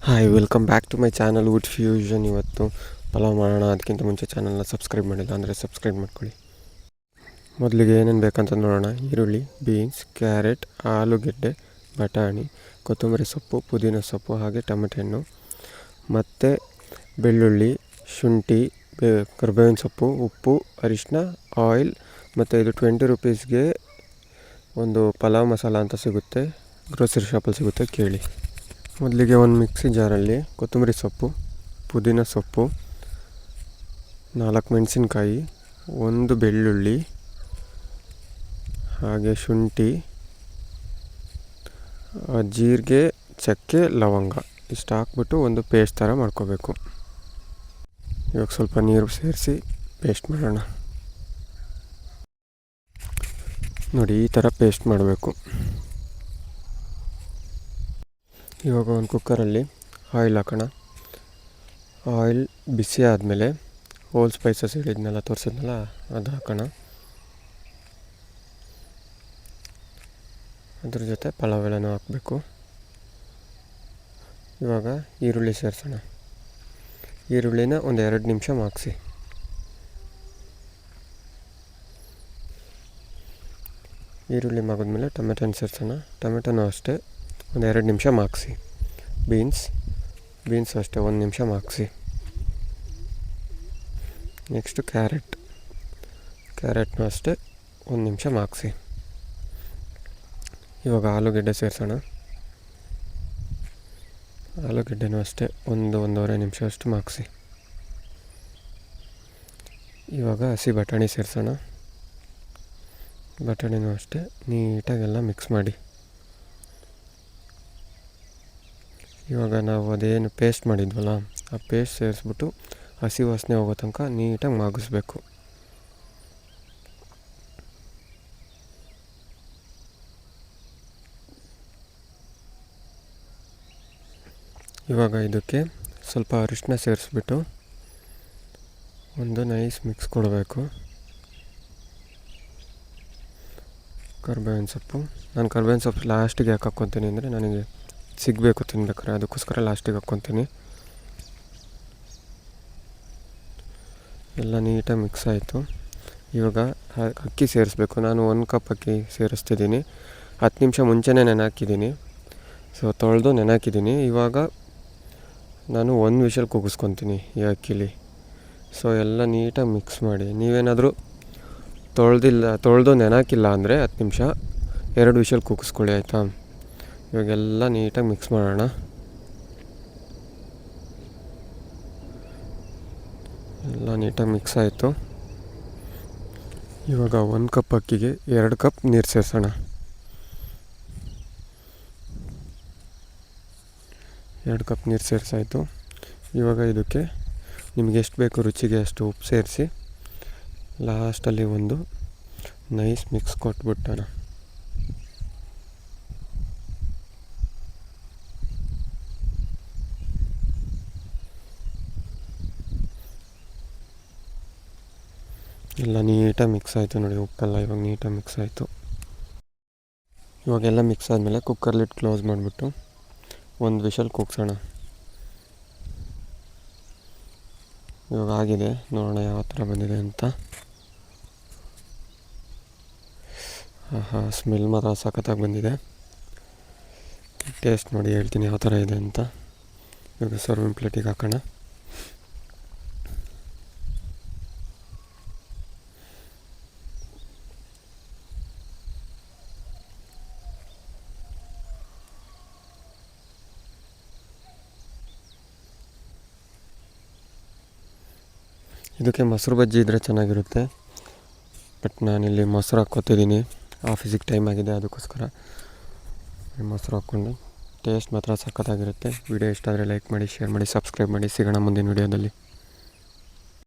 Hi welcome back to my channel wood fusion. ಇವತ್ತು ಪಲಾವ್ ಮಾಡೋಣ. ಅದಕ್ಕಿಂತ ಮುಂಚೆ ಚಾನಲ್ನ ಸಬ್ಸ್ಕ್ರೈಬ್ ಮಾಡಿಲ್ಲ ಅಂದರೆ ಸಬ್ಸ್ಕ್ರೈಬ್ ಮಾಡ್ಕೊಳ್ಳಿ. ಮೊದಲಿಗೆ ಏನೇನು ಬೇಕಂತ ನೋಡೋಣ. ಈರುಳ್ಳಿ, ಬೀನ್ಸ್, ಕ್ಯಾರೆಟ್, ಆಲೂಗೆಡ್ಡೆ, ಬಟಾಣಿ, ಕೊತ್ತಂಬರಿ ಸೊಪ್ಪು, ಪುದೀನ ಸೊಪ್ಪು, ಹಾಗೆ ಟೊಮೆಟೊ ಹಣ್ಣು ಮತ್ತು ಬೆಳ್ಳುಳ್ಳಿ, ಶುಂಠಿ, ಕರಿಬೇವಿನ ಸೊಪ್ಪು, ಉಪ್ಪು, ಅರಿಶಿನ, ಆಯಿಲ್ ಮತ್ತು ಇದು 20 ರೂಪೀಸ್ಗೆ ಒಂದು ಪಲಾವ್ ಮಸಾಲ ಅಂತ ಸಿಗುತ್ತೆ, ಗ್ರೋಸರಿ ಶಾಪಲ್ಲಿ ಸಿಗುತ್ತೆ, ಕೇಳಿ. ಮೊದಲಿಗೆ ಒಂದು ಮಿಕ್ಸಿ ಜಾರಲ್ಲಿ ಕೊತ್ತಂಬರಿ ಸೊಪ್ಪು, ಪುದೀನ ಸೊಪ್ಪು, 4 ಮೆಣಸಿನ್ಕಾಯಿ, 1 ಬೆಳ್ಳುಳ್ಳಿ, ಹಾಗೆ ಶುಂಠಿ, ಜೀರಿಗೆ, ಚಕ್ಕೆ, ಲವಂಗ ಇಷ್ಟು ಹಾಕ್ಬಿಟ್ಟು ಒಂದು ಪೇಸ್ಟ್ ಥರ ಮಾಡ್ಕೋಬೇಕು. ಇವಾಗ ಸ್ವಲ್ಪ ನೀರು ಸೇರಿಸಿ ಪೇಸ್ಟ್ ಮಾಡೋಣ. ನೋಡಿ, ಈ ಥರ ಪೇಸ್ಟ್ ಮಾಡಬೇಕು. ಇವಾಗ ಒಂದು ಕುಕ್ಕರಲ್ಲಿ ಆಯಿಲ್ ಹಾಕೋಣ. ಆಯಿಲ್ ಬಿಸಿ ಆದಮೇಲೆ ಹೋಲ್ ಸ್ಪೈಸಸ್ ಹಿಡಿದ್ನೆಲ್ಲ ತೋರಿಸಿದ್ನಲ್ಲ ಅದು ಹಾಕೋಣ. ಅದ್ರ ಜೊತೆ ಪಲಾವ್ ಎಲ್ಲನೂ ಹಾಕಬೇಕು. ಇವಾಗ ಈರುಳ್ಳಿ ಸೇರಿಸೋಣ. ಈರುಳ್ಳಿನ ಒಂದು 2 ನಿಮಿಷ ಮಾಗಿಸಿ. ಈರುಳ್ಳಿ ಮಾಗಿದ್ಮೇಲೆ ಟೊಮೆಟೊನ ಸೇರಿಸೋಣ. ಟೊಮೆಟೊನೂ ಅಷ್ಟೇ ಒಂದು 2 ನಿಮಿಷ ಮಾಗಿಸಿ. ಬೀನ್ಸ್ ಅಷ್ಟೇ 1 ನಿಮಿಷ ಮಾಗಿಸಿ. ನೆಕ್ಸ್ಟು ಕ್ಯಾರೆಟ್ನೂ ಅಷ್ಟೇ 1 ನಿಮಿಷ ಮಾಗಿಸಿ. ಇವಾಗ ಆಲೂಗೆಡ್ಡೆ ಸೇರಿಸೋಣ. ಆಲೂಗೆಡ್ಡೆನೂ ಅಷ್ಟೇ 1-1.5 ನಿಮಿಷ ಅಷ್ಟು ಮಾಗಿಸಿ. ಇವಾಗ ಹಸಿ ಬಟಾಣಿ ಸೇರಿಸೋಣ. ಬಟಾಣಿನೂ ಅಷ್ಟೇ ನೀಟಾಗೆಲ್ಲ ಮಿಕ್ಸ್ ಮಾಡಿ. ಇವಾಗ ನಾವು ಅದೇನು ಪೇಸ್ಟ್ ಮಾಡಿದ್ವಲ್ಲ ಆ ಪೇಸ್ಟ್ ಸೇರಿಸ್ಬಿಟ್ಟು ಹಸಿ ವಾಸನೆ ಹೋಗೋ ತನಕ ನೀಟಾಗಿ ಮಾಗಿಸ್ಬೇಕು. ಇವಾಗ ಇದಕ್ಕೆ ಸ್ವಲ್ಪ ಅರಿಶಿನ ಸೇರಿಸ್ಬಿಟ್ಟು ಒಂದು ನೈಸ್ ಮಿಕ್ಸ್ ಕೊಡಬೇಕು. ಕರಿಬೇವಿನ ಸೊಪ್ಪು, ನಾನು ಕರಿಬೇವಿನ ಸೊಪ್ಪು ಲಾಸ್ಟಿಗೆ ಯಾಕೆ ಹಾಕ್ಕೊತೀನಿ ಅಂದರೆ ನನಗೆ ಸಿಗಬೇಕು ತಿನ್ಬೇಕಾರೆ, ಅದಕ್ಕೋಸ್ಕರ ಲಾಸ್ಟಿಗೆ ಹಾಕ್ಕೊತೀನಿ. ಎಲ್ಲ ನೀಟಾಗಿ ಮಿಕ್ಸ್ ಆಯಿತು. ಇವಾಗ ಅಕ್ಕಿ ಸೇರಿಸ್ಬೇಕು. ನಾನು 1 ಕಪ್ ಅಕ್ಕಿ ಸೇರಿಸ್ತಿದ್ದೀನಿ. 10 ನಿಮಿಷ ಮುಂಚೆನೇ ನೆನೆಹಾಕಿದ್ದೀನಿ. ಸೊ ತೊಳೆದು ನೆನೆಹಾಕಿದ್ದೀನಿ. ಇವಾಗ ನಾನು 1 ವಿಷಲ್ ಕೂಗಿಸ್ಕೊತೀನಿ ಈ ಅಕ್ಕಿಲಿ. ಸೊ ಎಲ್ಲ ನೀಟಾಗಿ ಮಿಕ್ಸ್ ಮಾಡಿ. ನೀವೇನಾದರೂ ತೊಳೆದು ನೆನೆಹಾಕಿಲ್ಲ ಅಂದರೆ 10 ನಿಮಿಷ 2 ವಿಷಲ್ ಕೂಗಿಸ್ಕೊಳ್ಳಿ, ಆಯಿತಾ. ಇವಾಗೆಲ್ಲ ನೀಟಾಗಿ ಮಿಕ್ಸ್ ಮಾಡೋಣ. ಎಲ್ಲ ನೀಟಾಗಿ ಮಿಕ್ಸ್ ಆಯಿತು. ಇವಾಗ 1 ಕಪ್ ಅಕ್ಕಿಗೆ 2 ಕಪ್ ನೀರು ಸೇರಿಸೋಣ. 2 ಕಪ್ ನೀರು ಸೇರಿಸಾಯಿತು. ಇವಾಗ ಇದಕ್ಕೆ ನಿಮಗೆ ಎಷ್ಟು ಬೇಕು ರುಚಿಗೆ ಅಷ್ಟು ಉಪ್ಪು ಸೇರಿಸಿ ಲಾಸ್ಟಲ್ಲಿ ಒಂದು ನೈಸ್ ಮಿಕ್ಸ್ ಕೊಟ್ಬಿಟ್ಟೋಣ. ಎಲ್ಲ ನೀಟಾಗಿ ಮಿಕ್ಸ್ ಆಯಿತು ನೋಡಿ, ಉಪ್ಪೆಲ್ಲ ಇವಾಗ ನೀಟಾಗಿ ಮಿಕ್ಸ್ ಆಯಿತು. ಇವಾಗೆಲ್ಲ ಮಿಕ್ಸ್ ಆದಮೇಲೆ ಕುಕ್ಕರ್ ಲಿಡ್ ಕ್ಲೋಸ್ ಮಾಡಿಬಿಟ್ಟು 1 ವಿಷಲ್ ಕೂಗ್ಸೋಣ. ಇವಾಗ ಆಗಿದೆ, ನೋಡೋಣ ಯಾವ ಥರ ಬಂದಿದೆ ಅಂತ. ಸ್ಮೆಲ್ ಮಾತ್ರ ಸಖತ್ತಾಗಿ ಬಂದಿದೆ. ಟೇಸ್ಟ್ ನೋಡಿ ಹೇಳ್ತೀನಿ ಯಾವ ಥರ ಇದೆ ಅಂತ. ಇವಾಗ ಸರ್ವಿಂಗ್ ಪ್ಲೇಟಿಗೆ ಹಾಕೋಣ. ಇದಕ್ಕೆ ಮೊಸರು ಬಜ್ಜಿ ಇದ್ದರೆ ಚೆನ್ನಾಗಿರುತ್ತೆ, ಬಟ್ ನಾನಿಲ್ಲಿ ಮೊಸರು ಹಾಕ್ಕೊತಿದ್ದೀನಿ. ಆಫೀಸಿಗೆ ಟೈಮ್ ಆಗಿದೆ, ಅದಕ್ಕೋಸ್ಕರ ಮೊಸರು ಹಾಕ್ಕೊಂಡು. ಟೇಸ್ಟ್ ಮಾತ್ರ ಸಖತ್ತಾಗಿರುತ್ತೆ. ವಿಡಿಯೋ ಇಷ್ಟ ಆದರೆ ಲೈಕ್ ಮಾಡಿ, ಶೇರ್ ಮಾಡಿ, ಸಬ್ಸ್ಕ್ರೈಬ್ ಮಾಡಿ. ಸಿಗೋಣ ಮುಂದಿನ ವಿಡಿಯೋದಲ್ಲಿ.